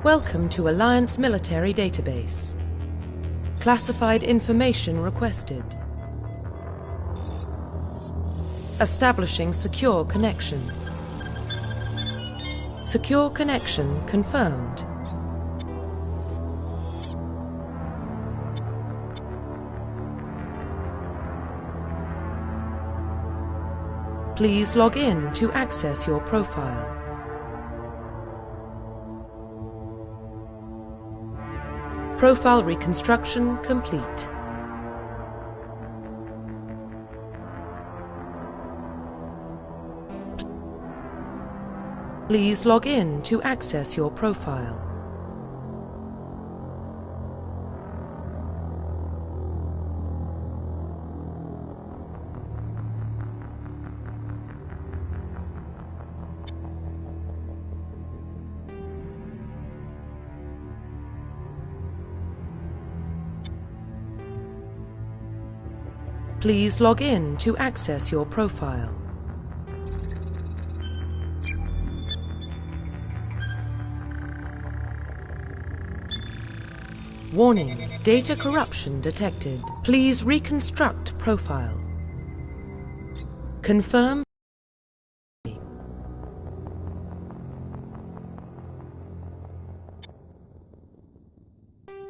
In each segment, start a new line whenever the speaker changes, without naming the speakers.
Welcome to Alliance Military Database. Classified information requested. Establishing secure connection. Secure connection confirmed. Please log in to access your profile. Profile reconstruction complete. Please log in to access your profile. Please log in to access your profile. Warning, data corruption detected. Please reconstruct profile. Confirm.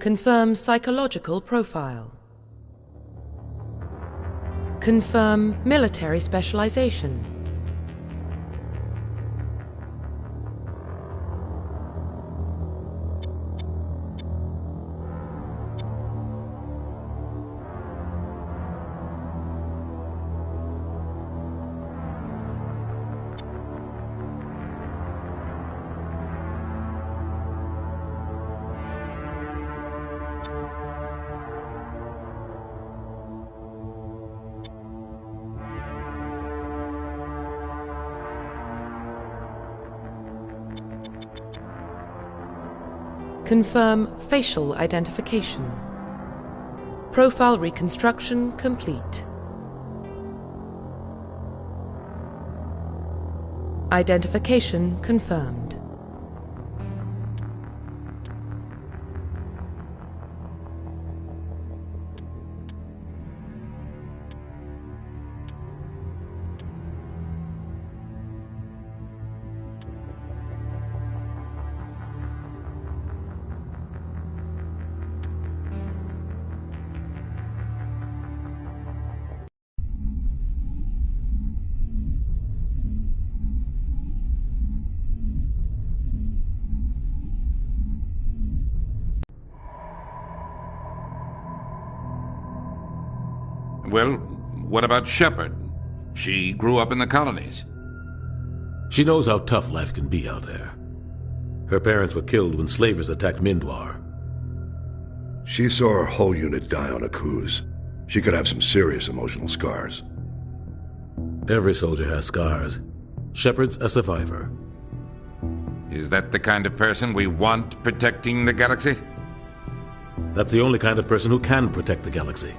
Confirm psychological profile. Confirm military specialization. Confirm facial identification. Profile reconstruction complete. Identification confirmed.
Well, what about Shepard? She grew up in the colonies.
She knows how tough life can be out there. Her parents were killed when slavers attacked Mindwar.
She saw her whole unit die on a cruise. She could have some serious emotional scars.
Every soldier has scars. Shepard's a survivor.
Is that the kind of person we want protecting the galaxy?
That's the only kind of person who can protect the galaxy.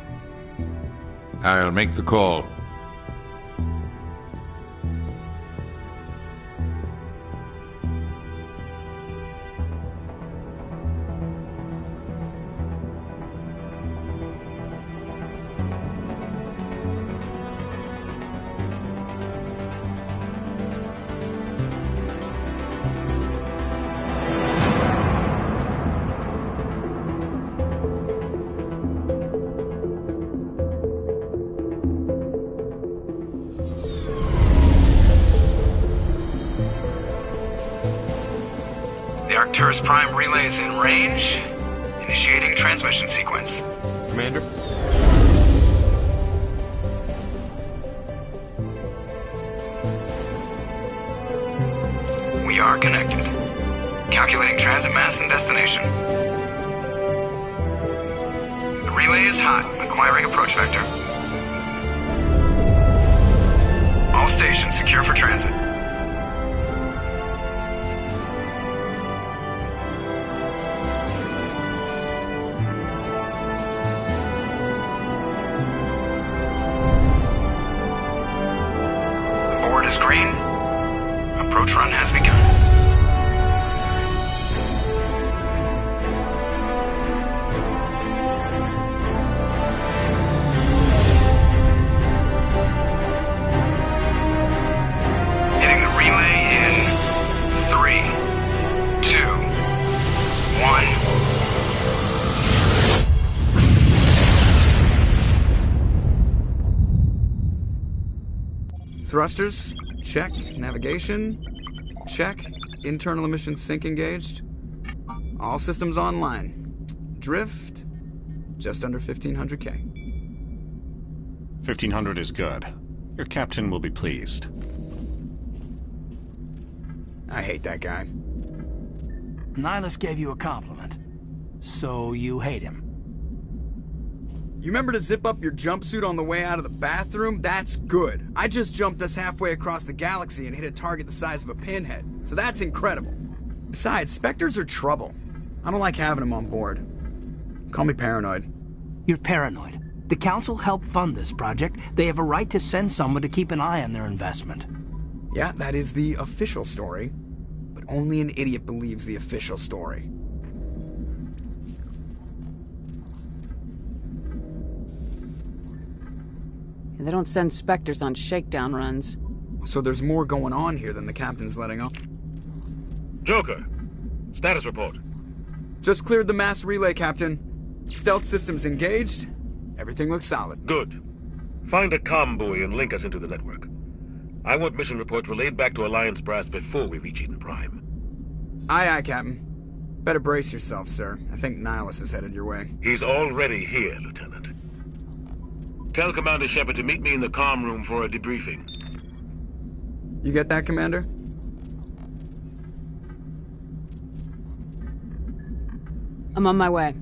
I'll make the call.
Arcturus Prime relay is in range. Initiating transmission sequence.
Commander?
We are connected. Calculating transit mass and destination. The relay is hot, acquiring approach vector. All stations secure for transit. Is green. Approach run has begun. Thrusters, check. Navigation, check. Internal emissions sync engaged. All systems online. Drift, just under 1,500K.
1,500 is good. Your captain will be pleased.
I hate that guy.
Nihilus gave you a compliment. So you hate him.
You remember to zip up your jumpsuit on the way out of the bathroom? That's good. I just jumped us halfway across the galaxy and hit a target the size of a pinhead. So that's incredible. Besides, Spectres are trouble. I don't like having them on board. Call me paranoid.
You're paranoid. The Council helped fund this project. They have a right to send someone to keep an eye on their investment.
Yeah, that is the official story. But only an idiot believes the official story.
They don't send Spectres on shakedown runs.
So there's more going on here than the captain's letting on.
Joker, status report.
Just cleared the mass relay, Captain. Stealth systems engaged. Everything looks solid.
Good. Find a comm buoy and link us into the network. I want mission reports relayed back to Alliance brass before we reach Eden Prime.
Aye, aye, Captain. Better brace yourself, sir. I think Nihilus is headed your way.
He's already here, Lieutenant. Tell Commander Shepard to meet me in the comm room for a debriefing.
You get that, Commander?
I'm on my way.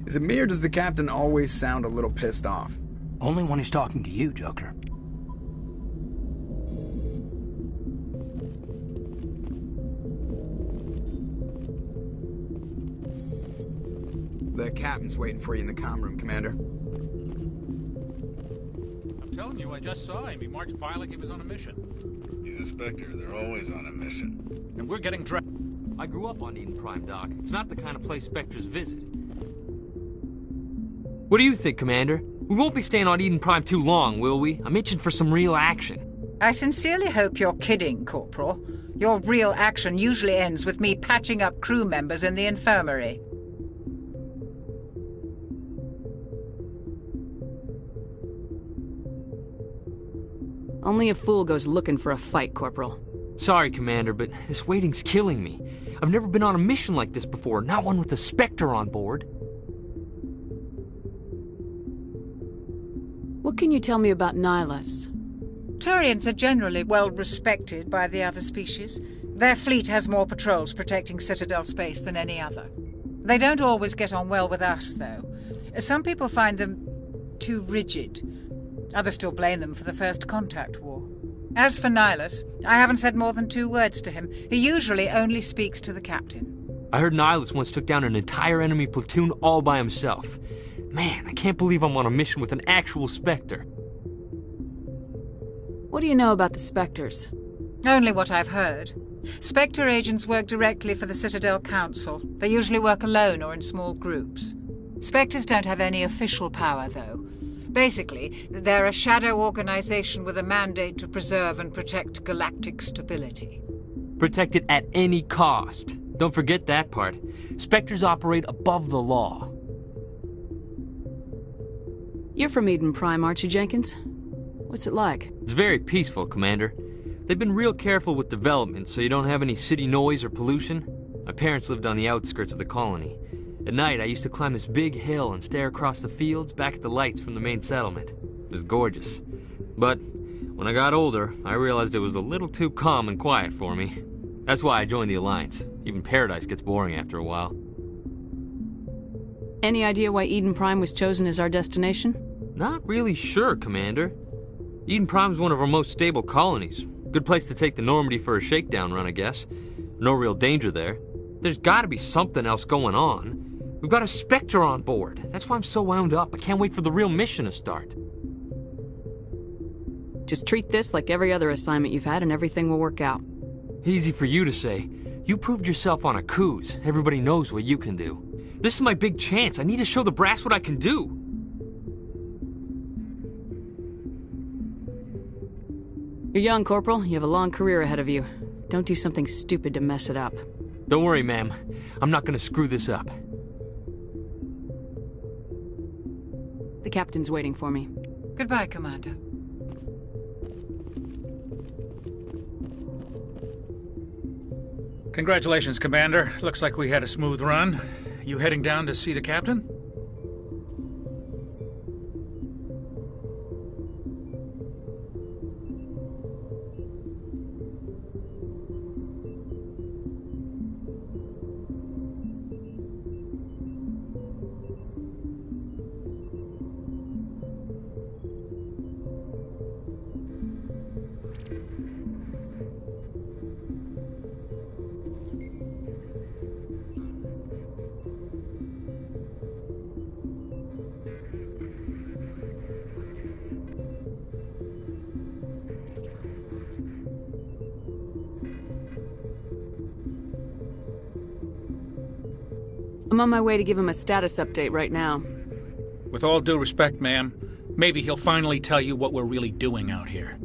Is it me or does the Captain always sound a little pissed off?
Only when he's talking to you, Joker.
The Captain's waiting for you in the comm room, Commander.
I'm telling you, I just saw him. He marched by like he was on a mission.
He's a Spectre. They're always on a mission.
And we're getting dragged.
I grew up on Eden Prime, Doc. It's not the kind of place Spectres visit. What do you think, Commander? We won't be staying on Eden Prime too long, will we? I'm itching for some real action.
I sincerely hope you're kidding, Corporal. Your real action usually ends with me patching up crew members in the infirmary.
Only a fool goes looking for a fight, Corporal.
Sorry, Commander, but this waiting's killing me. I've never been on a mission like this before, not one with a Spectre on board.
What can you tell me about Nihilus?
Turians are generally well respected by the other species. Their fleet has more patrols protecting Citadel space than any other. They don't always get on well with us, though. Some people find them too rigid. Others still blame them for the First Contact War. As for Nihilus, I haven't said more than 2 words to him. He usually only speaks to the captain.
I heard Nihilus once took down an entire enemy platoon all by himself. Man, I can't believe I'm on a mission with an actual Spectre.
What do you know about the Spectres?
Only what I've heard. Spectre agents work directly for the Citadel Council. They usually work alone or in small groups. Spectres don't have any official power, though. Basically, they're a shadow organization with a mandate to preserve and protect galactic stability.
Protect it at any cost. Don't forget that part. Spectres operate above the law.
You're from Eden Prime, aren't you, Jenkins? What's it like?
It's very peaceful, Commander. They've been real careful with development, so you don't have any city noise or pollution. My parents lived on the outskirts of the colony. At night, I used to climb this big hill and stare across the fields back at the lights from the main settlement. It was gorgeous. But when I got older, I realized it was a little too calm and quiet for me. That's why I joined the Alliance. Even Paradise gets boring after a while.
Any idea why Eden Prime was chosen as our destination?
Not really sure, Commander. Eden Prime's one of our most stable colonies. Good place to take the Normandy for a shakedown run, I guess. No real danger there. There's gotta be something else going on. We've got a Spectre on board. That's why I'm so wound up. I can't wait for the real mission to start.
Just treat this like every other assignment you've had and everything will work out.
Easy for you to say. You proved yourself on a cruise. Everybody knows what you can do. This is my big chance. I need to show the brass what I can do.
You're young, Corporal. You have a long career ahead of you. Don't do something stupid to mess it up.
Don't worry, ma'am. I'm not gonna screw this up.
The captain's waiting for me.
Goodbye, Commander.
Congratulations, Commander. Looks like we had a smooth run. You heading down to see the captain?
I'm on my way to give him a status update right now.
With all due respect, ma'am, maybe he'll finally tell you what we're really doing out here.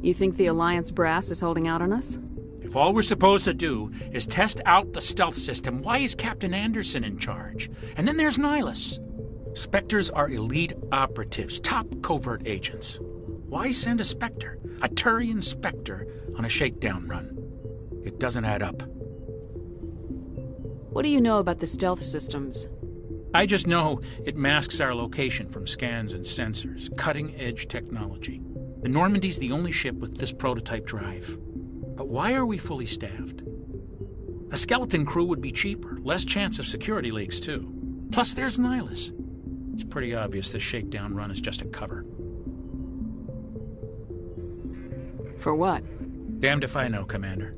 You think the Alliance brass is holding out on us?
If all we're supposed to do is test out the stealth system, why is Captain Anderson in charge? And then there's Nihilus. Spectres are elite operatives, top covert agents. Why send a Spectre, a Turian Spectre, on a shakedown run? It doesn't add up.
What do you know about the stealth systems?
I just know it masks our location from scans and sensors. Cutting-edge technology. The Normandy's the only ship with this prototype drive. But why are we fully staffed? A skeleton crew would be cheaper, less chance of security leaks, too. Plus, there's Nihilus. It's pretty obvious this shakedown run is just a cover.
For what?
Damned if I know, Commander.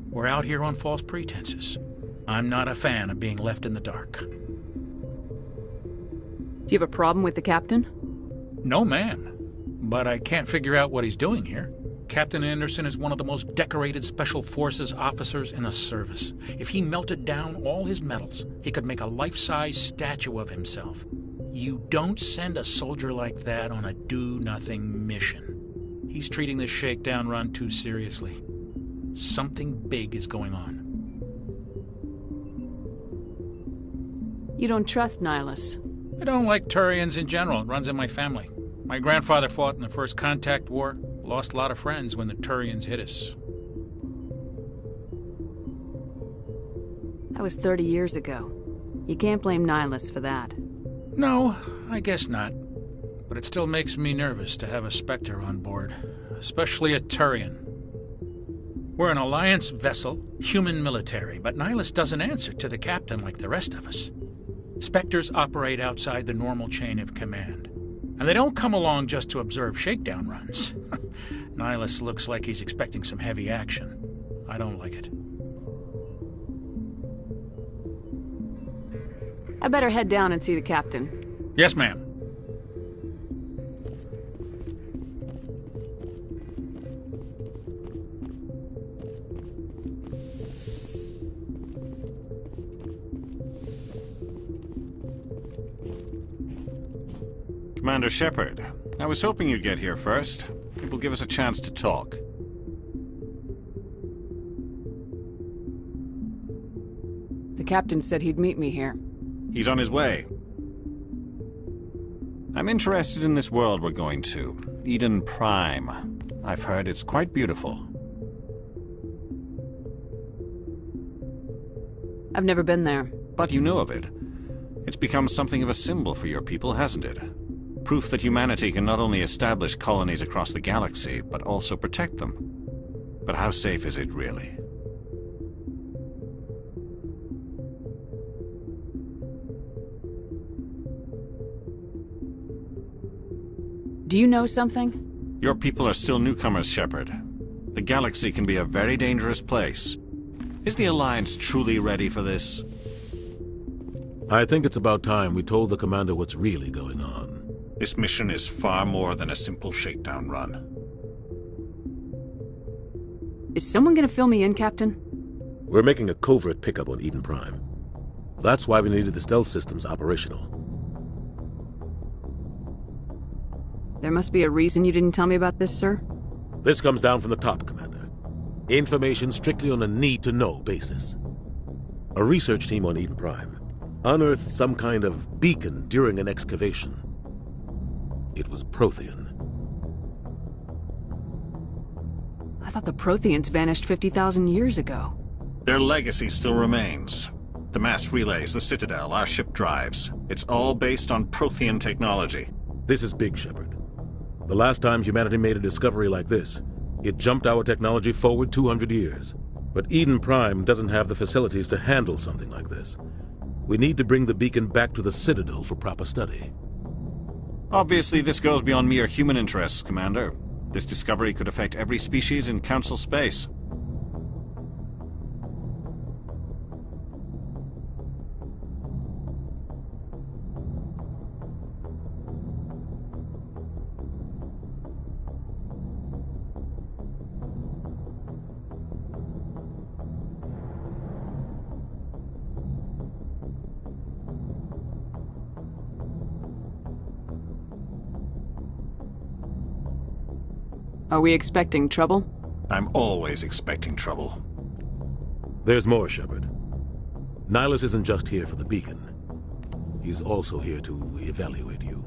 We're out here on false pretenses. I'm not a fan of being left in the dark.
Do you have a problem with the captain?
No, ma'am. But I can't figure out what he's doing here. Captain Anderson is one of the most decorated Special Forces officers in the service. If he melted down all his medals, he could make a life-size statue of himself. You don't send a soldier like that on a do-nothing mission. He's treating this shakedown run too seriously. Something big is going on.
You don't trust Nihilus?
I don't like Turians in general. It runs in my family. My grandfather fought in the First Contact War. Lost a lot of friends when the Turians hit us.
That was 30 years ago. You can't blame Nihilus for that.
No, I guess not. But it still makes me nervous to have a Spectre on board. Especially a Turian. We're an Alliance vessel, human military, but Nihilus doesn't answer to the captain like the rest of us. Spectres operate outside the normal chain of command. And they don't come along just to observe shakedown runs. Nihilus looks like he's expecting some heavy action. I don't like it.
I better head down and see the captain.
Yes, ma'am.
Commander Shepard, I was hoping you'd get here first. It will give us a chance to talk.
The captain said he'd meet me here.
He's on his way. I'm interested in this world we're going to, Eden Prime. I've heard it's quite beautiful.
I've never been there.
But you know of it. It's become something of a symbol for your people, hasn't it? Proof that humanity can not only establish colonies across the galaxy, but also protect them. But how safe is it, really?
Do you know something?
Your people are still newcomers, Shepard. The galaxy can be a very dangerous place. Is the Alliance truly ready for this?
I think it's about time we told the Commander what's really going on.
This mission is far more than a simple shakedown run.
Is someone gonna fill me in, Captain?
We're making a covert pickup on Eden Prime. That's why we needed the stealth systems operational.
There must be a reason you didn't tell me about this, sir?
This comes down from the top, Commander. Information strictly on a need-to-know basis. A research team on Eden Prime unearthed some kind of beacon during an excavation. It was Prothean.
I thought the Protheans vanished 50,000 years ago.
Their legacy still remains. The mass relays, the Citadel, our ship drives. It's all based on Prothean technology.
This is big, Shepard. The last time humanity made a discovery like this, it jumped our technology forward 200 years. But Eden Prime doesn't have the facilities to handle something like this. We need to bring the beacon back to the Citadel for proper study.
Obviously, this goes beyond mere human interests, Commander. This discovery could affect every species in Council space.
Are we expecting trouble?
I'm always expecting trouble.
There's more, Shepard. Nihilus isn't just here for the beacon. He's also here to evaluate you.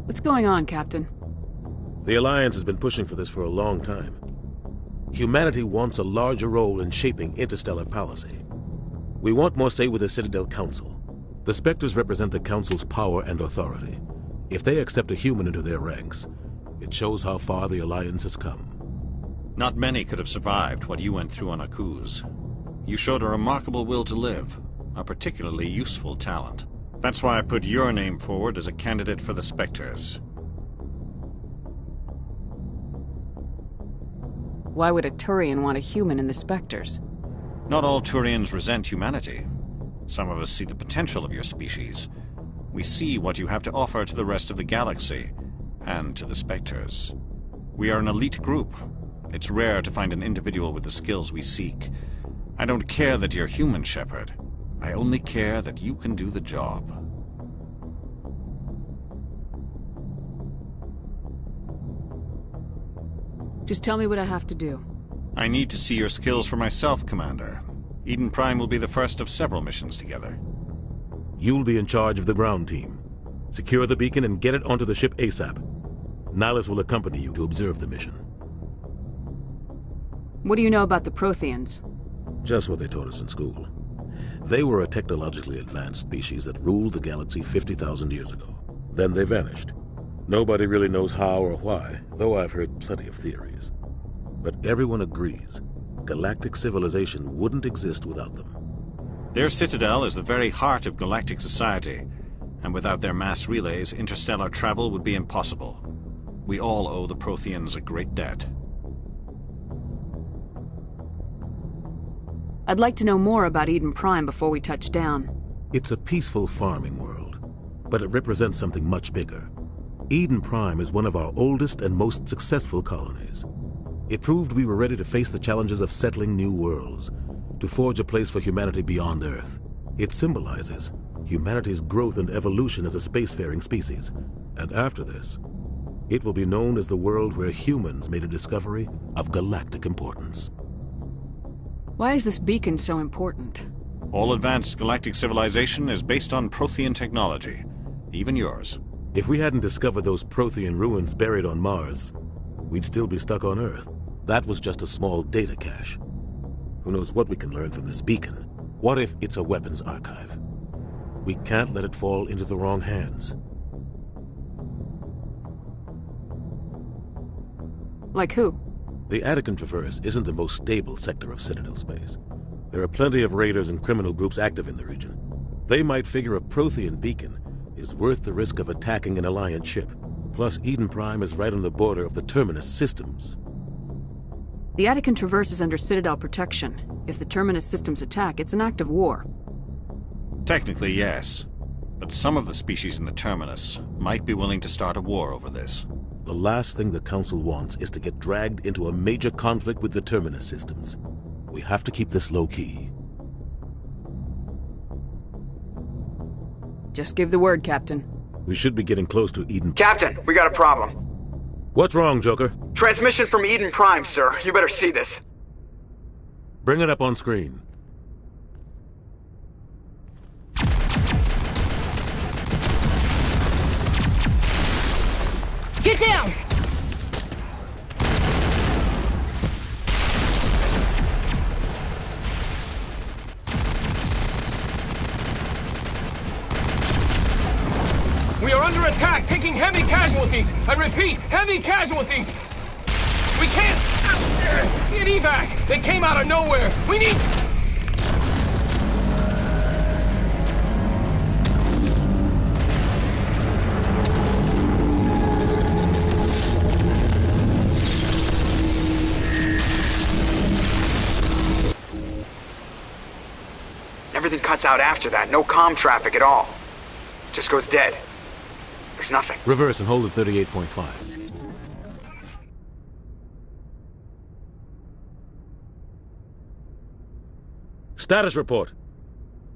What's going on, Captain?
The Alliance has been pushing for this for a long time. Humanity wants a larger role in shaping interstellar policy. We want more say with the Citadel Council. The Spectres represent the Council's power and authority. If they accept a human into their ranks, it shows how far the Alliance has come.
Not many could have survived what you went through on Akuz. You showed a remarkable will to live, a particularly useful talent. That's why I put your name forward as a candidate for the Spectres.
Why would a Turian want a human in the Spectres?
Not all Turians resent humanity. Some of us see the potential of your species. We see what you have to offer to the rest of the galaxy, and to the Spectres. We are an elite group. It's rare to find an individual with the skills we seek. I don't care that you're human, Shepard. I only care that you can do the job.
Just tell me what I have to do.
I need to see your skills for myself, Commander. Eden Prime will be the first of several missions together.
You'll be in charge of the ground team. Secure the beacon and get it onto the ship ASAP. Nihilus will accompany you to observe the mission.
What do you know about the Protheans?
Just what they taught us in school. They were a technologically advanced species that ruled the galaxy 50,000 years ago. Then they vanished. Nobody really knows how or why, though I've heard plenty of theories. But everyone agrees, galactic civilization wouldn't exist without them.
Their citadel is the very heart of galactic society, and without their mass relays, interstellar travel would be impossible. We all owe the Protheans a great debt.
I'd like to know more about Eden Prime before we touch down.
It's a peaceful farming world, but it represents something much bigger. Eden Prime is one of our oldest and most successful colonies. It proved we were ready to face the challenges of settling new worlds, to forge a place for humanity beyond Earth. It symbolizes humanity's growth and evolution as a spacefaring species. And after this, it will be known as the world where humans made a discovery of galactic importance.
Why is this beacon so important?
All advanced galactic civilization is based on Prothean technology, even yours.
If we hadn't discovered those Prothean ruins buried on Mars, we'd still be stuck on Earth. That was just a small data cache. Who knows what we can learn from this beacon? What if it's a weapons archive? We can't let it fall into the wrong hands.
Like who?
The Attican Traverse isn't the most stable sector of Citadel space. There are plenty of raiders and criminal groups active in the region. They might figure a Prothean beacon is worth the risk of attacking an Alliance ship. Plus, Eden Prime is right on the border of the Terminus systems.
The Attican Traverse is under Citadel protection. If the Terminus systems attack, it's an act of war.
Technically, yes. But some of the species in the Terminus might be willing to start a war over this.
The last thing the Council wants is to get dragged into a major conflict with the Terminus systems. We have to keep this low-key.
Just give the word, Captain.
We should be getting close to Eden.
Captain, we got a problem.
What's wrong, Joker?
Transmission from Eden Prime, sir. You better see this.
Bring it up on screen.
Get down! attack, taking heavy casualties. I repeat, heavy casualties. We can't get evac. They came out of nowhere. We need...
Everything cuts out after that. No comm traffic at all. Just goes dead. There's nothing.
Reverse and hold at 38.5. Status report.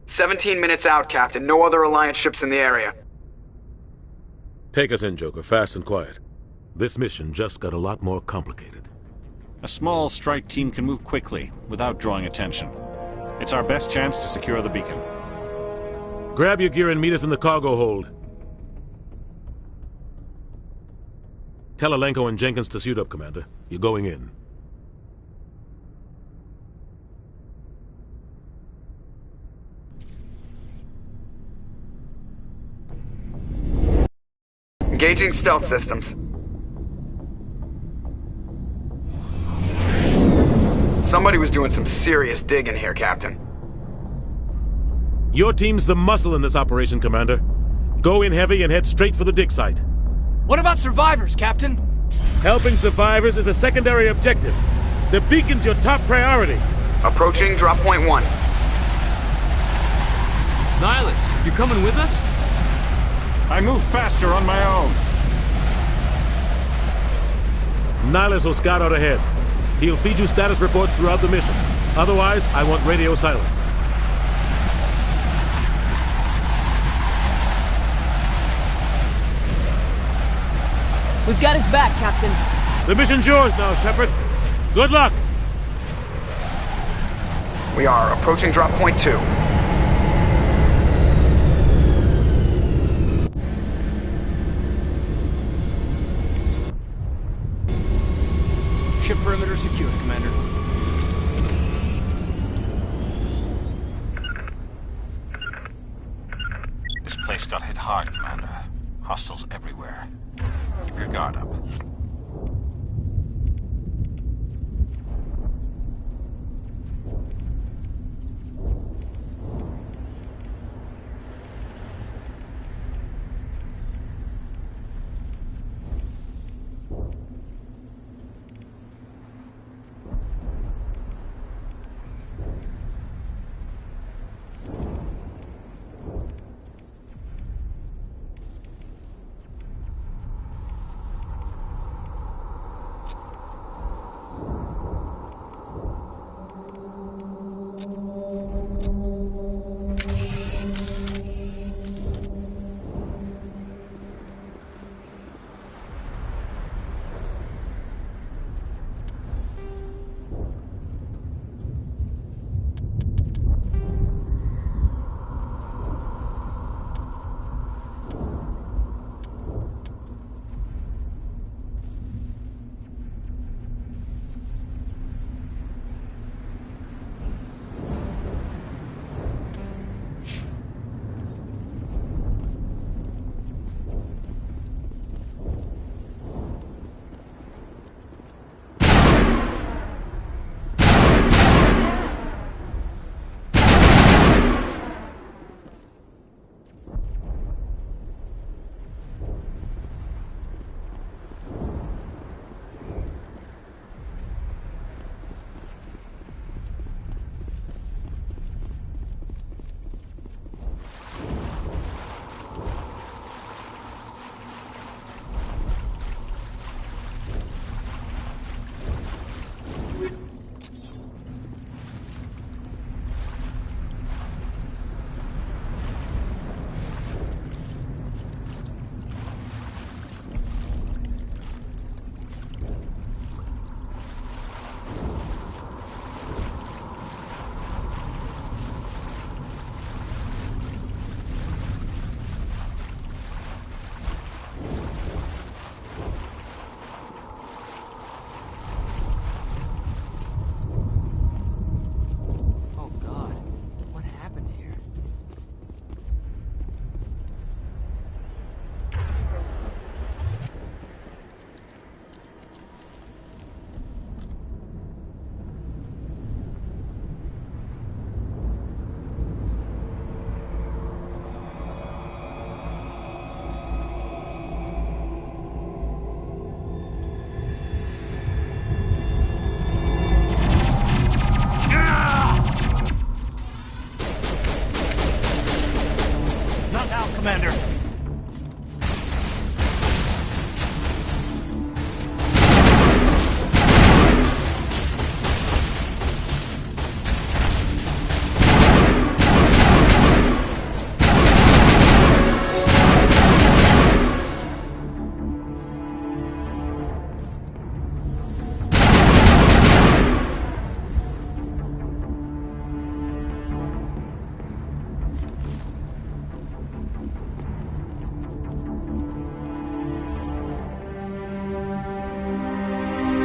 17 minutes out, Captain. No other Alliance ships in the area.
Take us in, Joker, fast and quiet. This mission just got a lot more complicated.
A small strike team can move quickly, without drawing attention. It's our best chance to secure the beacon.
Grab your gear and meet us in the cargo hold. Tell Alenko and Jenkins to suit up, Commander. You're going in.
Engaging stealth systems. Somebody was doing some serious digging here, Captain.
Your team's the muscle in this operation, Commander. Go in heavy and head straight for the dig site.
What about survivors, Captain?
Helping survivors is a secondary objective. The beacon's your top priority.
Approaching drop point 1.
Nihilus, you coming with us?
I move faster on my own.
Nihilus will scout out ahead. He'll feed you status reports throughout the mission. Otherwise, I want radio silence.
We've got his back, Captain.
The mission's yours now, Shepard. Good luck!
We are approaching drop point 2.
Ship perimeter secured, Commander.
This place got hit hard, Commander. Hostiles everywhere. Keep your guard up.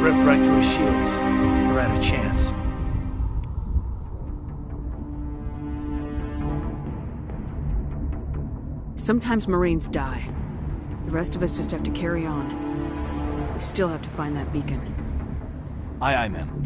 Ripped right through his shields. Never had a chance.
Sometimes Marines die. The rest of us just have to carry on. We still have to find that beacon.
Aye, aye, ma'am.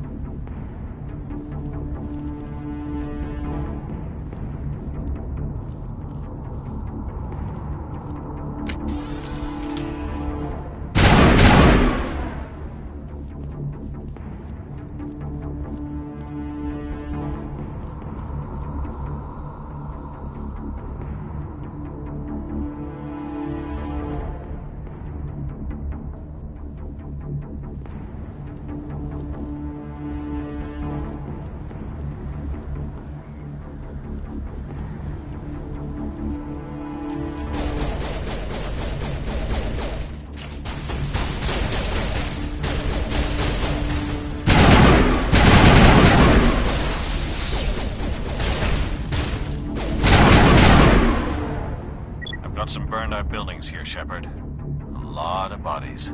Got some burned out buildings here, Shepard. A lot of bodies.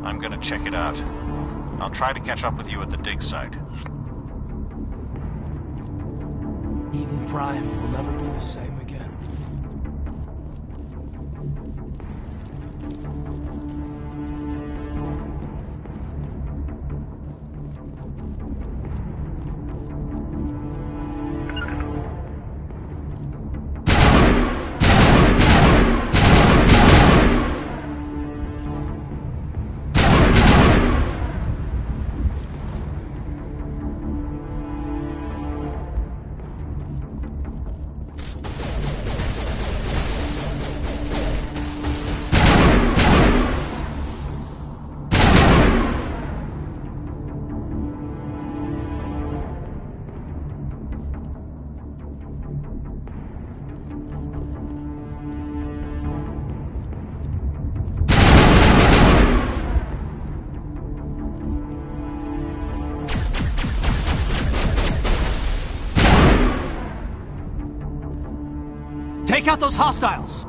I'm gonna check it out. I'll try to catch up with you at the dig site.
Eden Prime will never be the same again. Take out those hostiles!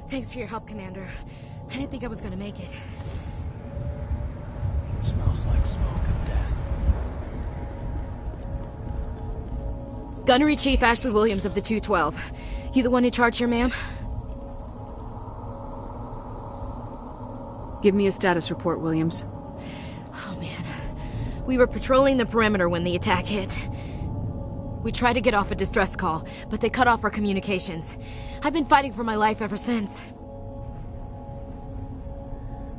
Thanks for your help, Commander. I didn't think I was gonna make it.
Smells like smoke and death.
Gunnery Chief Ashley Williams of the 212. You the one in charge here, ma'am?
Give me a status report, Williams.
Oh, man. We were patrolling the perimeter when the attack hit. We tried to get off a distress call, but they cut off our communications. I've been fighting for my life ever since.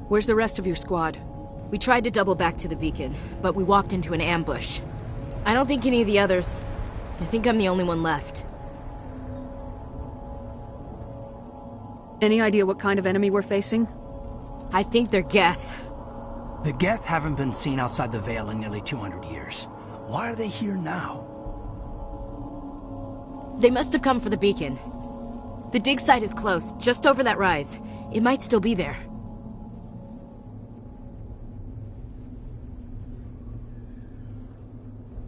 Where's the rest of your squad?
We tried to double back to the beacon, but we walked into an ambush. I don't think any of the others... I think I'm the only one left.
Any idea what kind of enemy we're facing?
I think they're Geth.
The Geth haven't been seen outside the Veil in nearly 200 years. Why are they here now?
They must have come for the beacon. The dig site is close, just over that rise. It might still be there.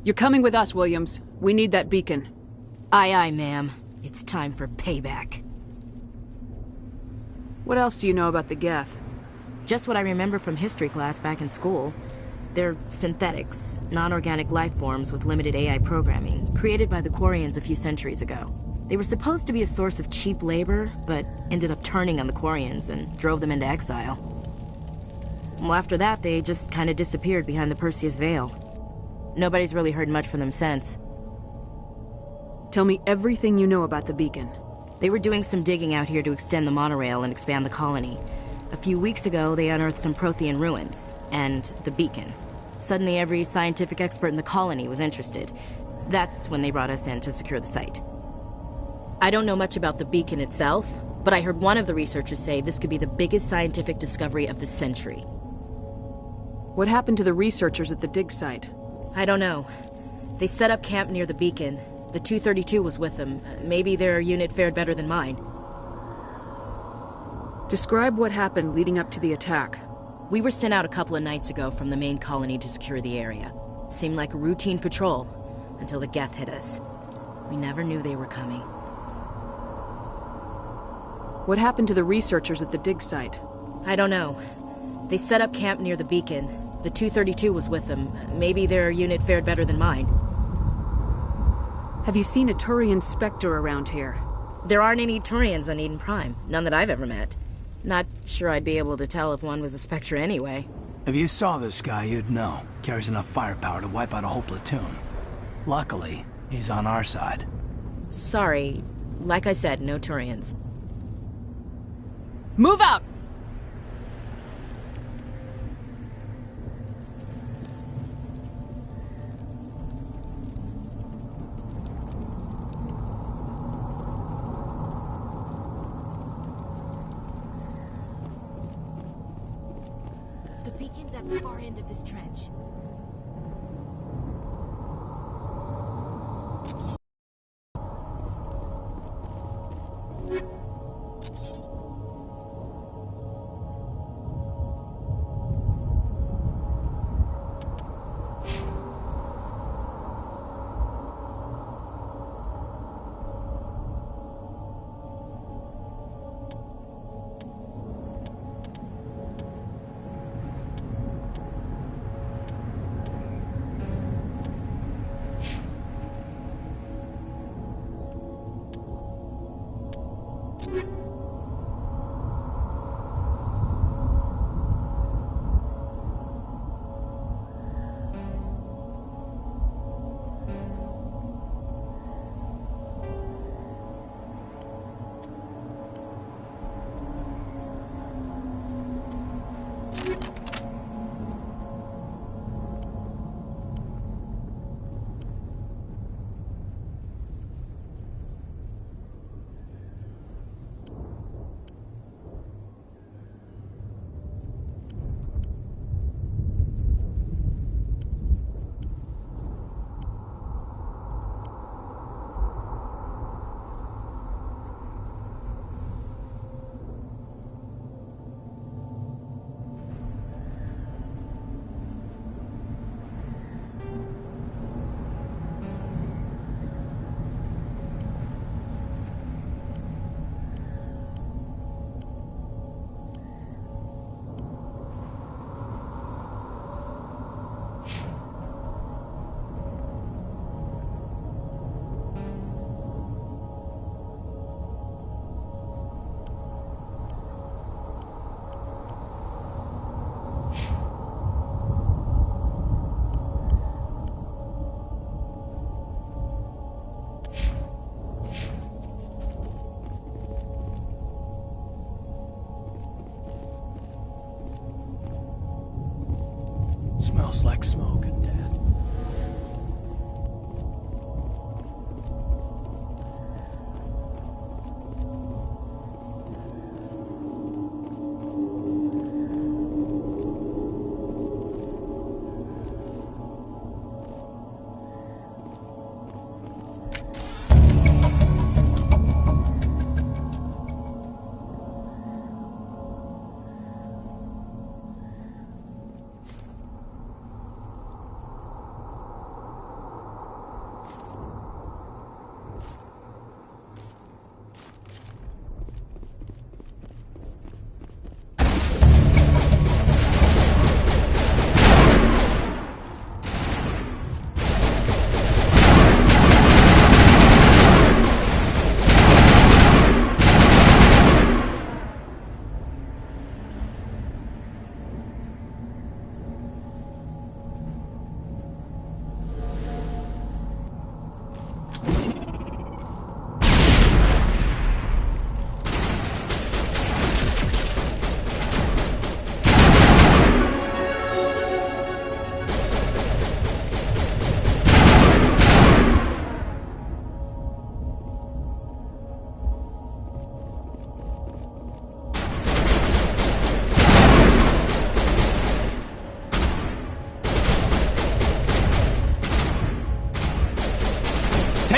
You're coming with us, Williams. We need that beacon.
Aye, aye, ma'am. It's time for payback.
What else do you know about the Geth?
Just what I remember from history class back in school. They're synthetics, non-organic life forms with limited AI programming, created by the Quarians a few centuries ago. They were supposed to be a source of cheap labor, but ended up turning on the Quarians and drove them into exile. Well, after that, they just kind of disappeared behind the Perseus Veil. Nobody's really heard much from them since.
Tell me everything you know about the beacon.
They were doing some digging out here to extend the monorail and expand the colony. A few weeks ago, they unearthed some Prothean ruins, and the beacon. Suddenly, every scientific expert in the colony was interested. That's when they brought us in to secure the site. I don't know much about the beacon itself, but I heard one of the researchers say this could be the biggest scientific discovery of the century.
What happened to the researchers at the dig site?
I don't know. They set up camp near the beacon. The 232 was with them. Maybe their unit fared better than mine.
Describe what happened leading up to the attack.
We were sent out a couple of nights ago from the main colony to secure the area. Seemed like a routine patrol, until the Geth hit us. We never knew they were coming.
What happened to the researchers at the dig site?
I don't know. They set up camp near the beacon. The 232 was with them. Maybe their unit fared better than mine.
Have you seen a Turian Spectre around here?
There aren't any Turians on Eden Prime. None that I've ever met. Not sure I'd be able to tell if one was a Spectre anyway.
If you saw this guy, you'd know. Carries enough firepower to wipe out a whole platoon. Luckily, he's on our side.
Sorry. Like I said, no Turians.
Move out!
The beacon's at the far end of this trench.
Smells like smoke and death.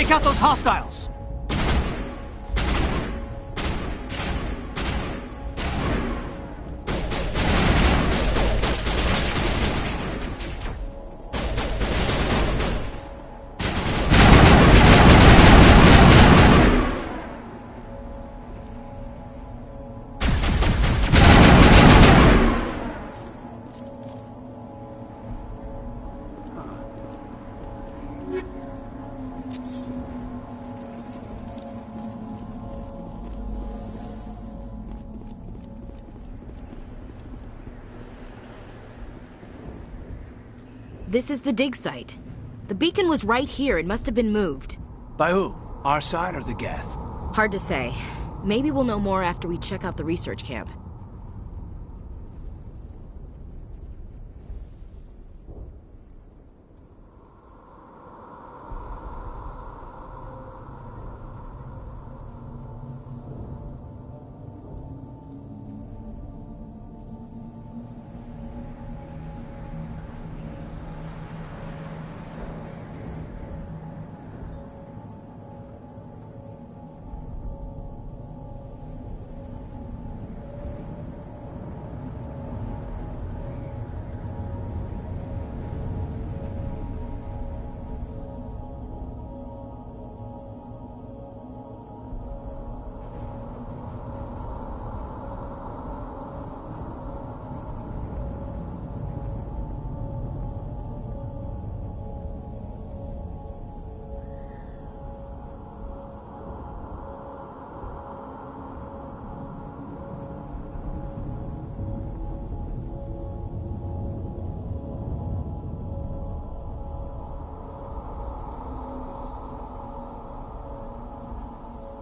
Take out those hostiles!
This is the dig site. The beacon was right here. It must have been moved.
By who? Our side or the Geth?
Hard to say. Maybe we'll know more after we check out the research camp.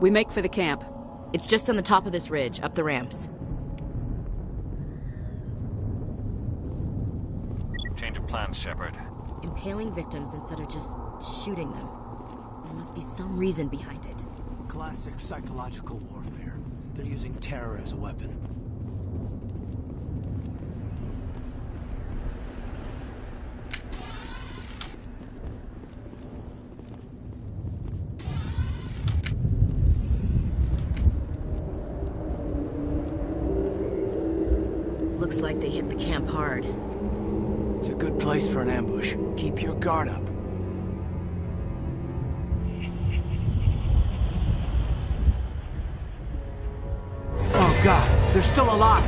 We make for the camp.
It's just on the top of this ridge, up the ramps.
Change of plans, Shepard.
Impaling victims instead of just shooting them. There must be some reason behind it.
Classic psychological warfare. They're using terror as a weapon.
Looks like they hit the camp hard.
It's a good place for an ambush. Keep your guard up. Oh god, they're still alive!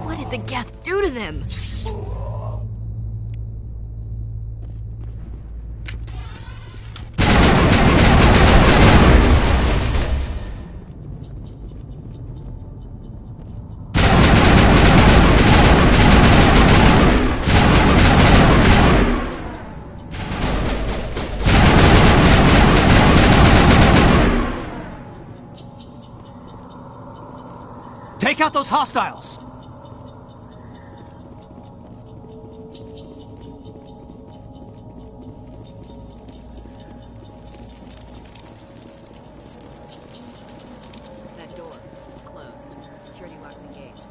What did the Geth do to them?
Take out those hostiles!
That door, it's closed. Security lock's engaged.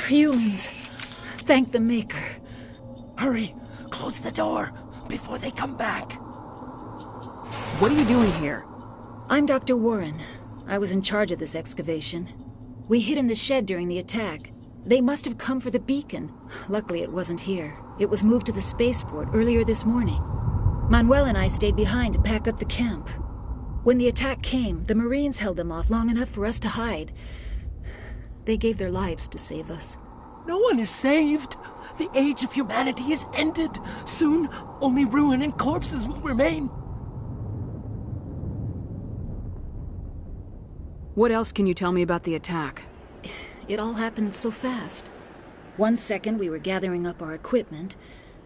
Humans. Thank the Maker.
Hurry! Close the door before they come back!
What are you doing here?
I'm Dr. Warren. I was in charge of this excavation. We hid in the shed during the attack. They must have come for the beacon. Luckily, it wasn't here. It was moved to the spaceport earlier this morning. Manuel and I stayed behind to pack up the camp. When the attack came, the Marines held them off long enough for us to hide. They gave their lives to save us.
No one is saved. The age of humanity is ended. Soon, only ruin and corpses will remain.
What else can you tell me about the attack?
It all happened so fast. 1 second we were gathering up our equipment.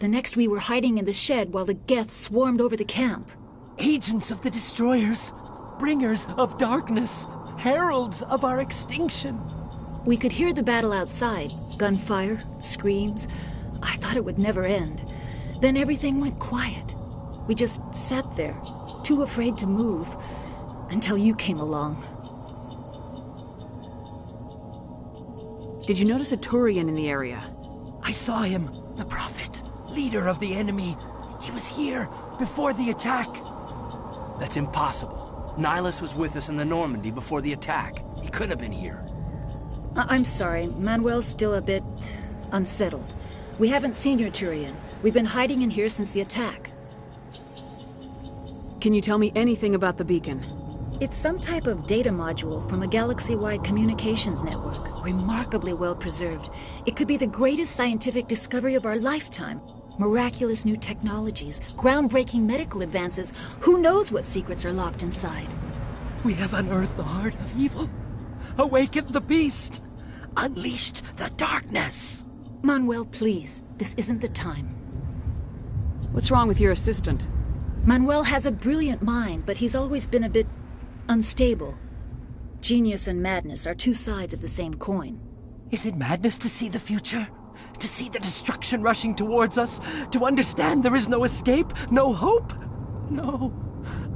The next we were hiding in the shed while the Geth swarmed over the camp.
Agents of the Destroyers. Bringers of darkness. Heralds of our extinction.
We could hear the battle outside. Gunfire, screams. I thought it would never end. Then everything went quiet. We just sat there, too afraid to move, until you came along.
Did you notice a Turian in the area?
I saw him, the Prophet, leader of the enemy. He was here before the attack.
That's impossible. Nihilus was with us in the Normandy before the attack. He couldn't have been here.
I'm sorry, Manuel's still a bit unsettled. We haven't seen your Turian. We've been hiding in here since the attack.
Can you tell me anything about the beacon?
It's some type of data module from a galaxy-wide communications network, remarkably well preserved. It could be the greatest scientific discovery of our lifetime. Miraculous new technologies, groundbreaking medical advances. Who knows what secrets are locked inside?
We have unearthed the heart of evil, awakened the beast, unleashed the darkness.
Manuel, please, this isn't the time.
What's wrong with your assistant?
Manuel has a brilliant mind, but he's always been a bit unstable. Genius and madness are two sides of the same coin.
Is it madness to see the future? To see the destruction rushing towards us? To understand there is no escape? No hope? No.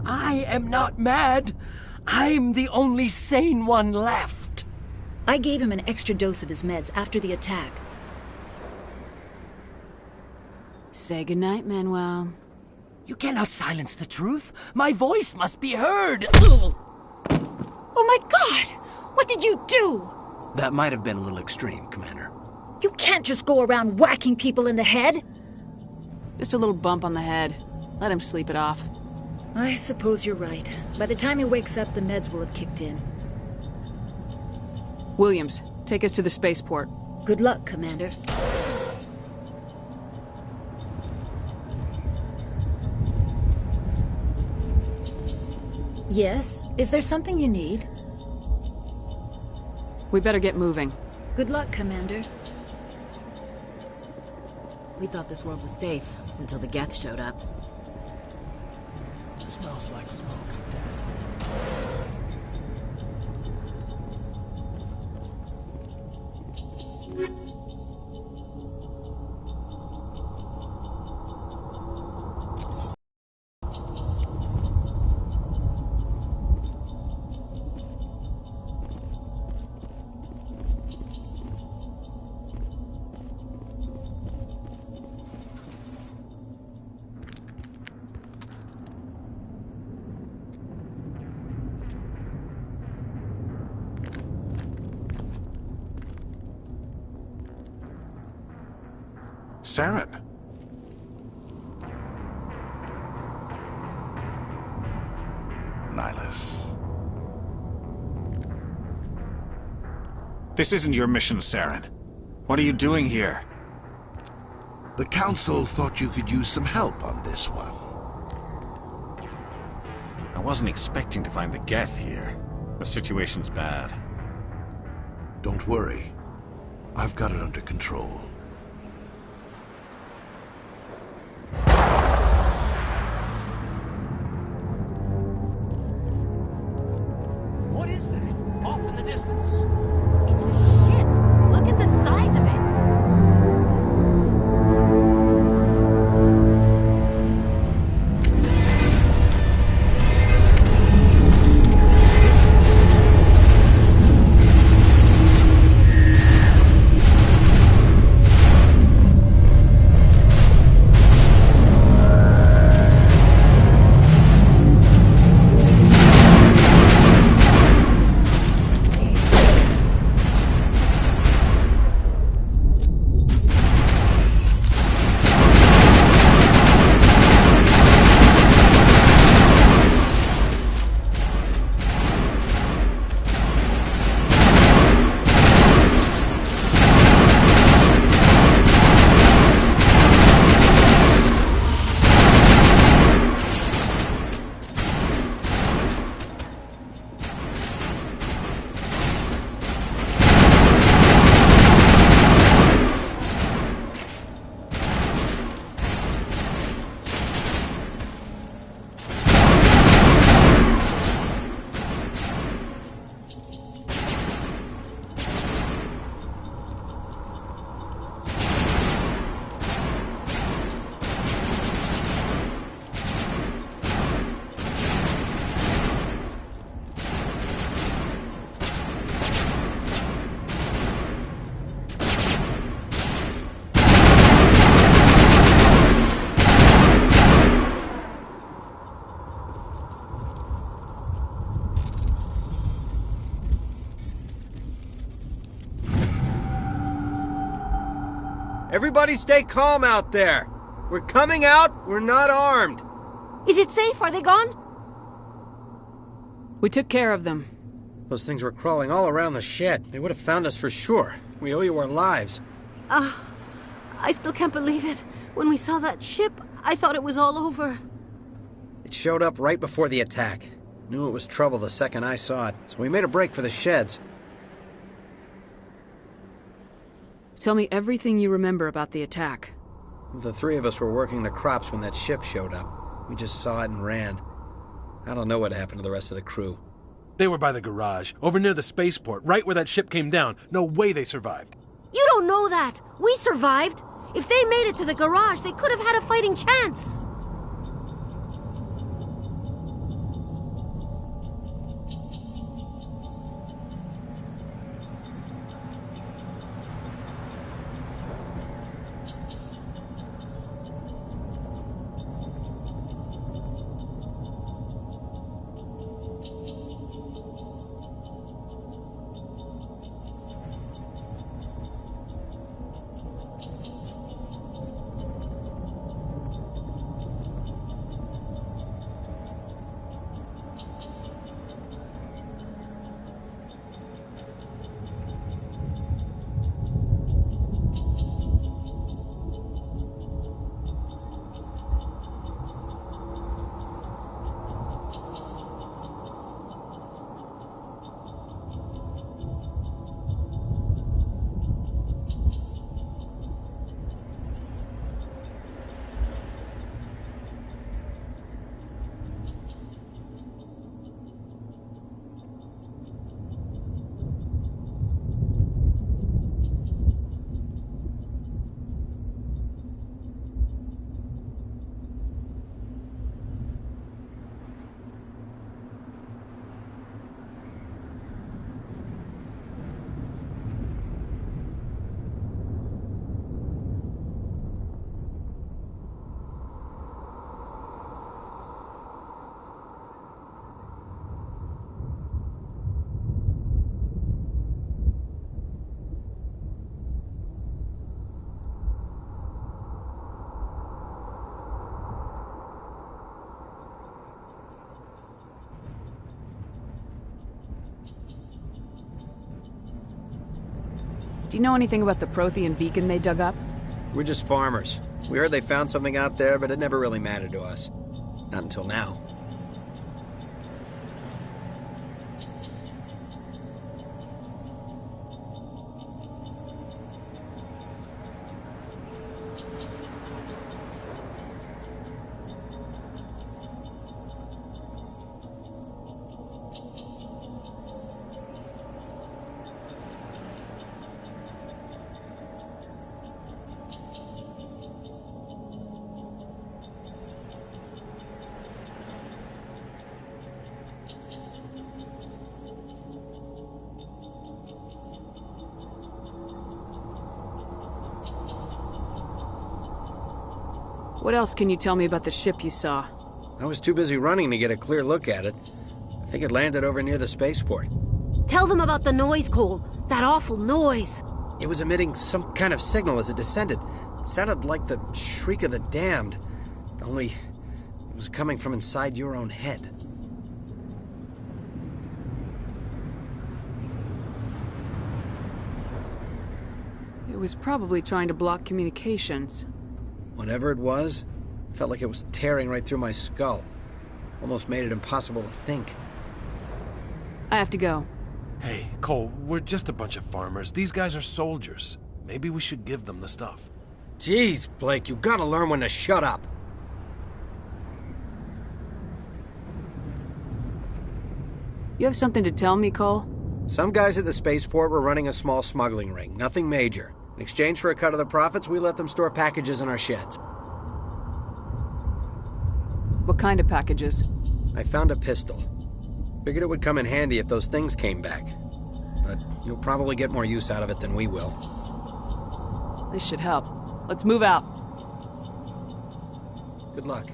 I am not mad. I'm the only sane one left.
I gave him an extra dose of his meds after the attack.
Say goodnight, Manuel.
You cannot silence the truth. My voice must be heard.
Oh my God! What did you do?
That might have been a little extreme, Commander.
You can't just go around whacking people in the head.
Just a little bump on the head. Let him sleep it off.
I suppose you're right. By the time he wakes up, the meds will have kicked in.
Williams, take us to the spaceport.
Good luck, Commander. Yes? Is there something you need?
We better get moving.
Good luck, Commander.
We thought this world was safe until the Geth showed up.
It smells like smoke and death.
Saren.
Nihilus.
This isn't your mission, Saren. What are you doing here?
The Council thought you could use some help on this one.
I wasn't expecting to find the Geth here. The situation's bad.
Don't worry. I've got it under control.
What is that? Off in the distance.
It's a ship. Look at the size of it.
Everybody stay calm out there. We're coming out. We're not armed.
Is it safe? Are they gone?
We took care of them.
Those things were crawling all around the shed. They would have found us for sure. We owe you our lives.
I still can't believe it. When we saw that ship, I thought it was all over.
It showed up right before the attack. Knew it was trouble the second I saw it, so we made a break for the sheds.
Tell me everything you remember about the attack.
The three of us were working the crops when that ship showed up. We just saw it and ran. I don't know what happened to the rest of the crew.
They were by the garage, over near the spaceport, right where that ship came down. No way they survived.
You don't know that. We survived. If they made it to the garage, they could have had a fighting chance.
Do you know anything about the Prothean beacon they dug up?
We're just farmers. We heard they found something out there, but it never really mattered to us. Not until now.
What else can you tell me about the ship you saw?
I was too busy running to get a clear look at it. I think it landed over near the spaceport.
Tell them about the noise, Cole. That awful noise.
It was emitting some kind of signal as it descended. It sounded like the shriek of the damned. Only it was coming from inside your own head.
It was probably trying to block communications.
Whatever it was, it felt like it was tearing right through my skull. Almost made it impossible to think.
I have to go.
Hey, Cole, we're just a bunch of farmers. These guys are soldiers. Maybe we should give them the stuff.
Jeez, Blake, you gotta learn when to shut up.
You have something to tell me, Cole?
Some guys at the spaceport were running a small smuggling ring, nothing major. In exchange for a cut of the profits, we let them store packages in our sheds.
What kind of packages?
I found a pistol. Figured it would come in handy if those things came back. But you'll probably get more use out of it than we will.
This should help. Let's move out.
Good luck.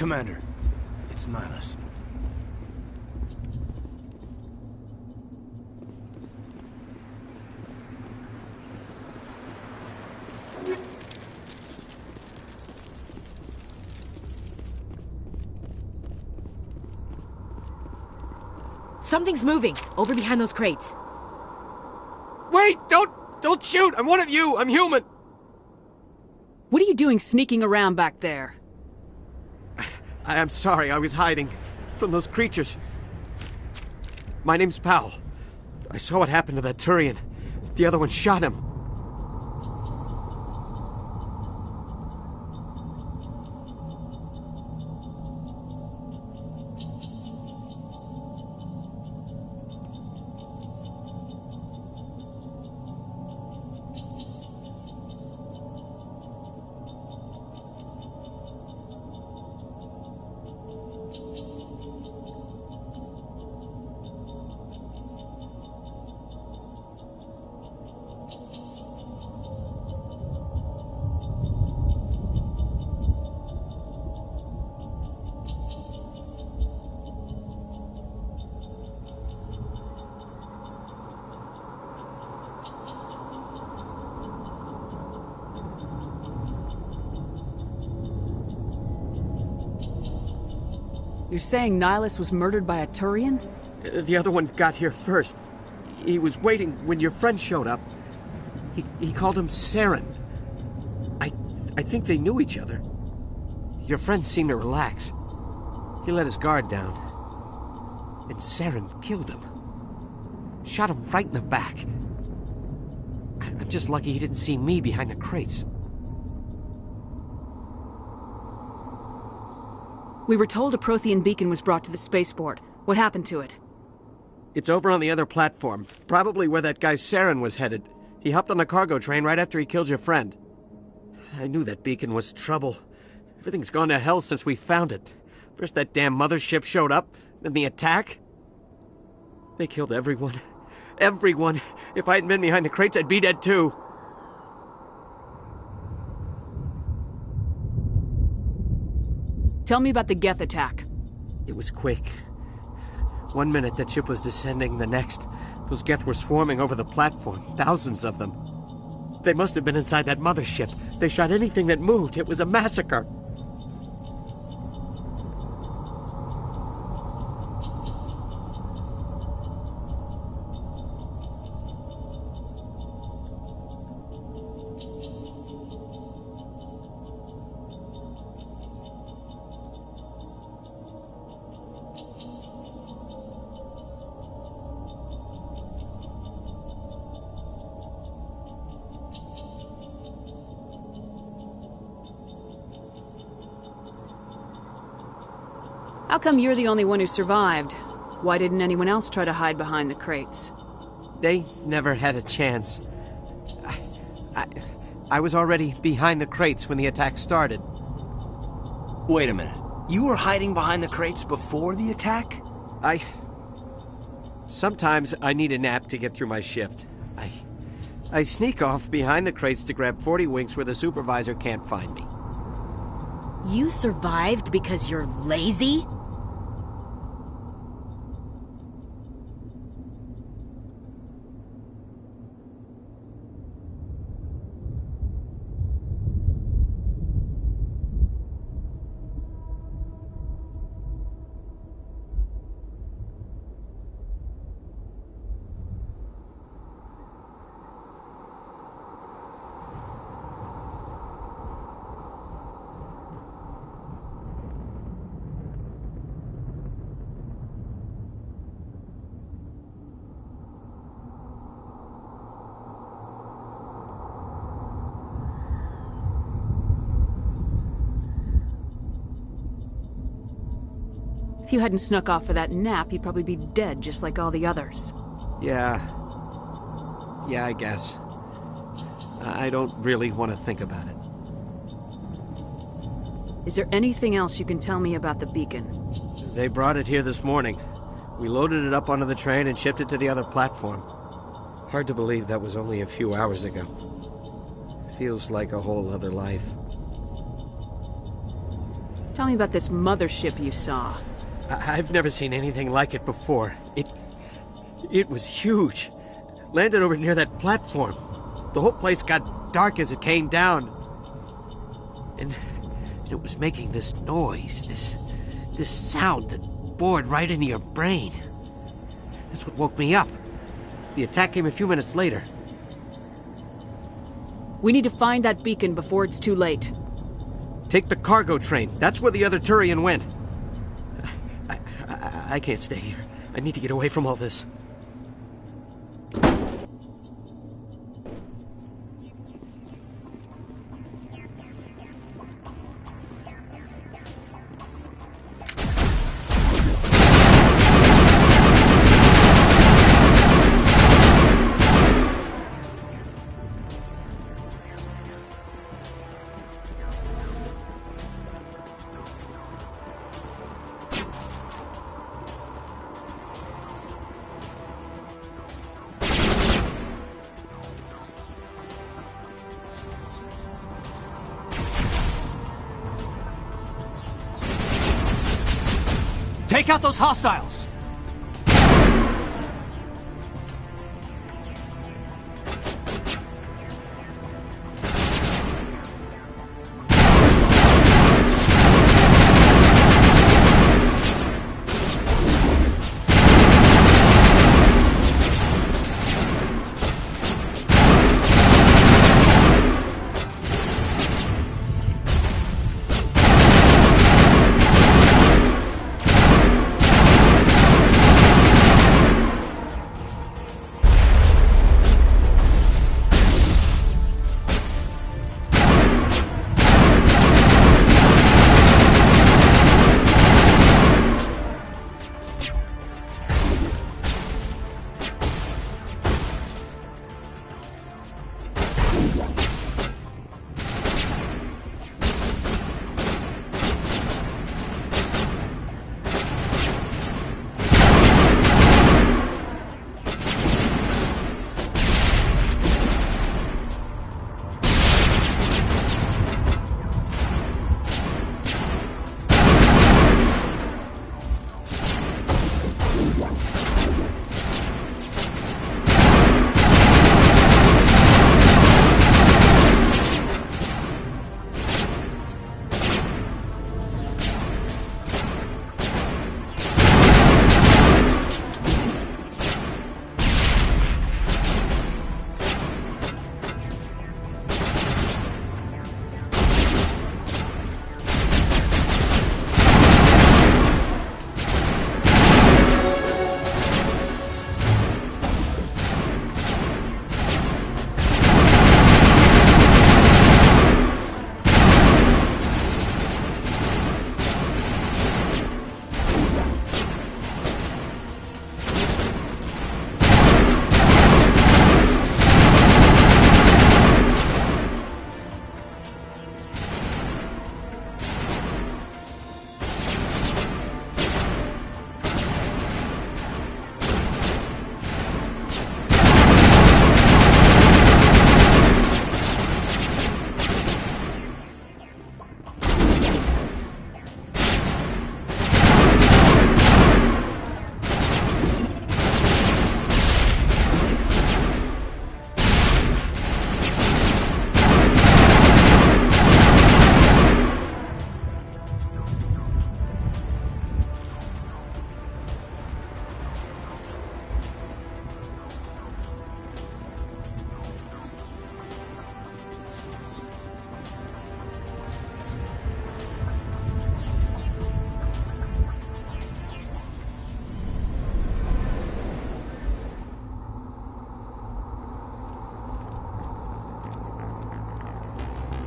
Commander. It's Nihilus.
Something's moving, over behind those crates.
Wait! Don't shoot! I'm one of you! I'm human!
What are you doing sneaking around back there?
I'm sorry, I was hiding from those creatures. My name's Powell. I saw what happened to that Turian. The other one shot him.
You're saying Nihilus was murdered by a Turian?
The other one got here first. He was waiting when your friend showed up. He called him Saren. I think they knew each other. Your friend seemed to relax. He let his guard down. And Saren killed him. Shot him right in the back. I'm just lucky he didn't see me behind the crates.
We were told a Prothean beacon was brought to the spaceport. What happened to it?
It's over on the other platform. Probably where that guy Saren was headed. He hopped on the cargo train right after he killed your friend. I knew that beacon was trouble. Everything's gone to hell since we found it. First that damn mothership showed up, then the attack. They killed everyone. Everyone. If I hadn't been behind the crates, I'd be dead too.
Tell me about the Geth attack.
It was quick. 1 minute that ship was descending, the next, those Geth were swarming over the platform. Thousands of them. They must have been inside that mothership. They shot anything that moved. It was a massacre.
How come you're the only one who survived? Why didn't anyone else try to hide behind the crates?
They never had a chance. I was already behind the crates when the attack started.
Wait a minute. You were hiding behind the crates before the attack?
Sometimes I need a nap to get through my shift. I sneak off behind the crates to grab 40 winks where the supervisor can't find me.
You survived because you're lazy?
If you hadn't snuck off for that nap, you'd probably be dead just like all the others.
Yeah, I guess. I don't really want to think about it.
Is there anything else you can tell me about the beacon?
They brought it here this morning. We loaded it up onto the train and shipped it to the other platform. Hard to believe that was only a few hours ago. Feels like a whole other life.
Tell me about this mothership you saw.
I've never seen anything like it before. It was huge. Landed over near that platform. The whole place got dark as it came down. And it was making this noise, this sound that bored right into your brain. That's what woke me up. The attack came a few minutes later.
We need to find that beacon before it's too late.
Take the cargo train. That's where the other Turian went. I can't stay here. I need to get away from all this. Take out those hostiles!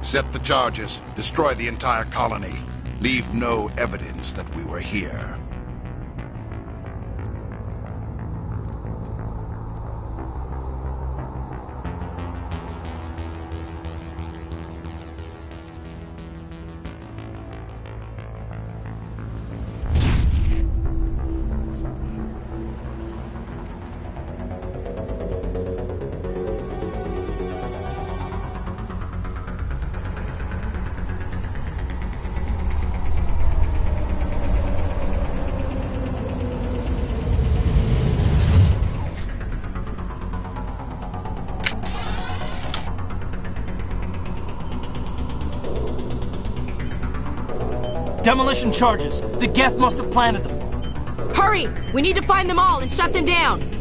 Set the charges. Destroy the entire colony. Leave no evidence that we were here.
Demolition charges. The Geth must have planted them.
Hurry! We need to find them all and shut them down!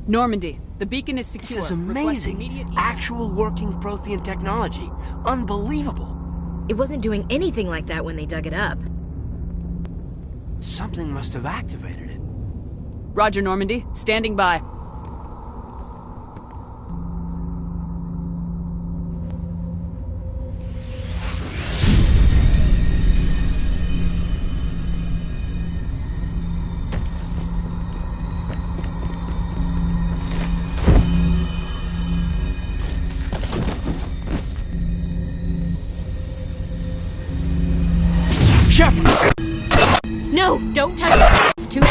Normandy, the beacon is secure.
This is amazing. Actual working Prothean technology. Unbelievable.
It wasn't doing anything like that when they dug it up.
Something must have activated it.
Roger, Normandy. Standing by.
No, don't touch it. It's too...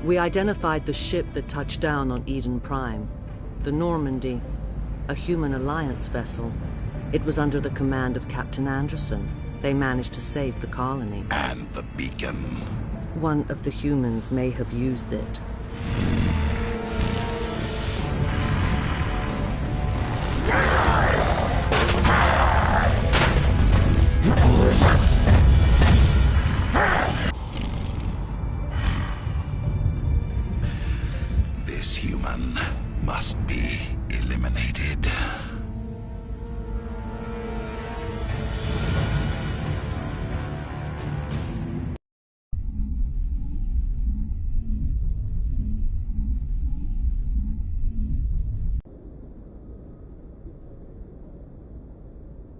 We identified the ship that touched down on Eden Prime. The Normandy, a human alliance vessel. It was under the command of Captain Anderson. They managed to save the colony.
And the beacon.
One of the humans may have used it.
This human must be eliminated.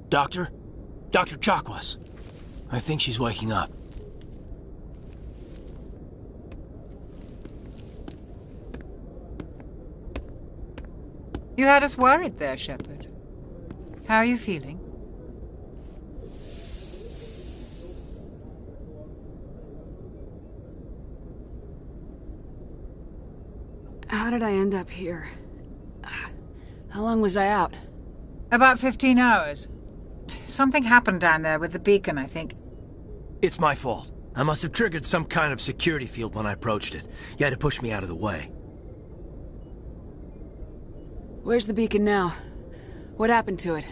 Doctor? Dr. Chakwas. I think she's waking up.
You had us worried there, Shepard. How are you feeling?
How did I end up here? How long was I out?
About 15 hours. Something happened down there with the beacon, I think.
It's my fault. I must have triggered some kind of security field when I approached it. You had to push me out of the way.
Where's the beacon now? What happened to it?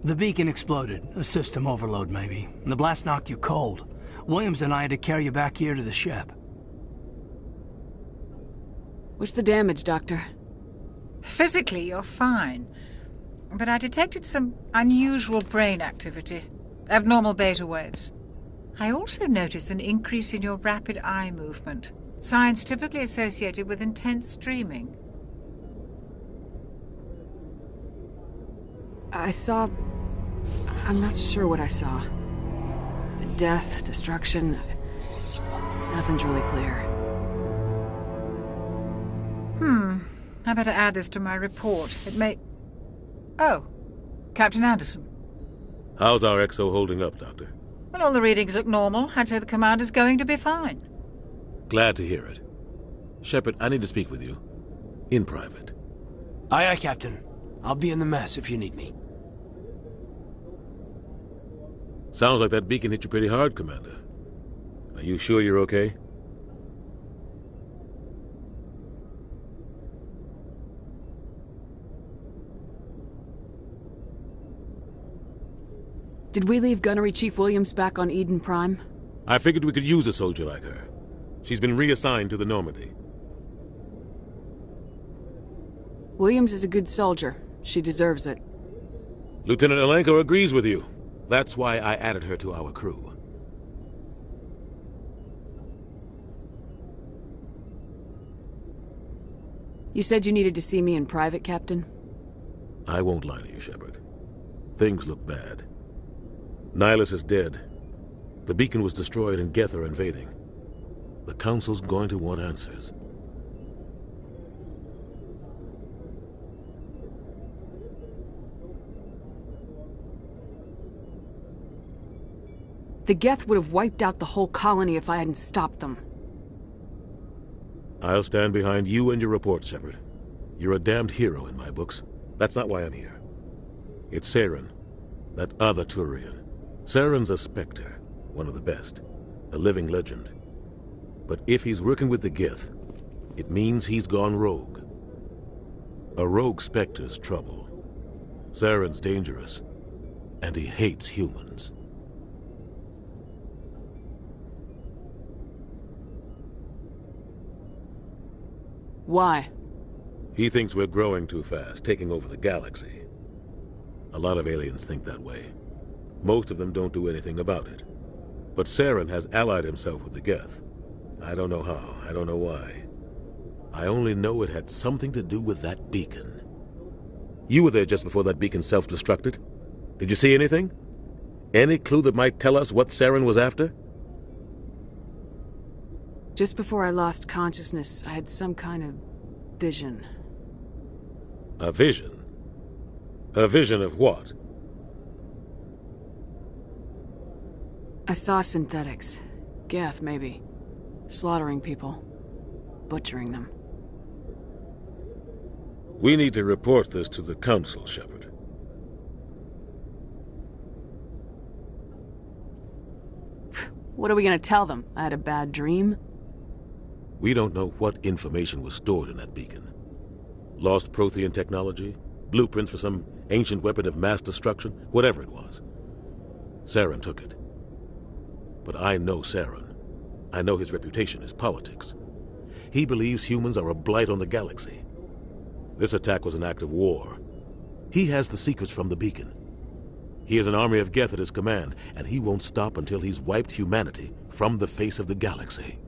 The beacon exploded. A system overload, maybe. And the blast knocked you cold. Williams and I had to carry you back here to the ship.
What's the damage, Doctor?
Physically, you're fine. But I detected some unusual brain activity. Abnormal beta waves. I also noticed an increase in your rapid eye movement. Signs typically associated with intense dreaming.
I saw... I'm not sure what I saw. Death, destruction... Nothing's really clear.
I better add this to my report. It may... Oh, Captain Anderson.
How's our XO holding up, Doctor?
Well, all the readings look normal. I'd say the commander's going to be fine.
Glad to hear it. Shepard, I need to speak with you. In private.
Aye, aye, Captain. I'll be in the mess if you need me.
Sounds like that beacon hit you pretty hard, Commander. Are you sure you're okay?
Did we leave Gunnery Chief Williams back on Eden Prime?
I figured we could use a soldier like her. She's been reassigned to the Normandy.
Williams is a good soldier. She deserves it.
Lieutenant Alenko agrees with you. That's why I added her to our crew.
You said you needed to see me in private, Captain?
I won't lie to you, Shepard. Things look bad. Nihilus is dead. The beacon was destroyed and Geth are invading. The Council's going to want answers.
The Geth would have wiped out the whole colony if I hadn't stopped them.
I'll stand behind you and your report, Shepard. You're a damned hero in my books. That's not why I'm here. It's Saren, that other Turian. Saren's a Spectre, one of the best, a living legend. But if he's working with the Geth, it means he's gone rogue. A rogue Spectre's trouble. Saren's dangerous, and he hates humans.
Why?
He thinks we're growing too fast, taking over the galaxy. A lot of aliens think that way. Most of them don't do anything about it. But Saren has allied himself with the Geth. I don't know how, I don't know why. I only know it had something to do with that beacon. You were there just before that beacon self-destructed. Did you see anything? Any clue that might tell us what Saren was after?
Just before I lost consciousness, I had some kind of vision.
A vision? A vision of what?
I saw synthetics. Geth, maybe. Slaughtering people. Butchering them.
We need to report this to the Council, Shepard.
What are we gonna tell them? I had a bad dream?
We don't know what information was stored in that beacon. Lost Prothean technology? Blueprints for some ancient weapon of mass destruction? Whatever it was. Saren took it. But I know Saren. I know his reputation is politics. He believes humans are a blight on the galaxy. This attack was an act of war. He has the secrets from the beacon. He has an army of Geth at his command, and he won't stop until he's wiped humanity from the face of the galaxy.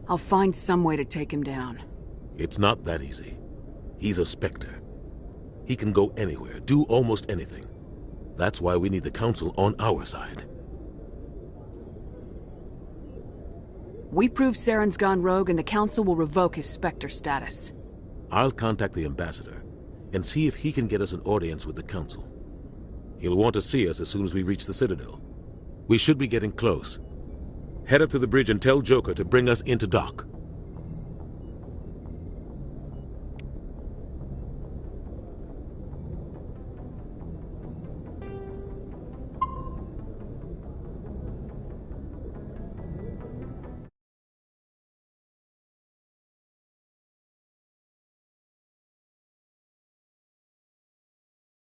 I'll find some way to take him down.
It's not that easy. He's a Spectre. He can go anywhere, do almost anything. That's why we need the Council on our side.
We prove Saren's gone rogue and the Council will revoke his Spectre status.
I'll contact the Ambassador and see if he can get us an audience with the Council. He'll want to see us as soon as we reach the Citadel. We should be getting close. Head up to the bridge and tell Joker to bring us into dock.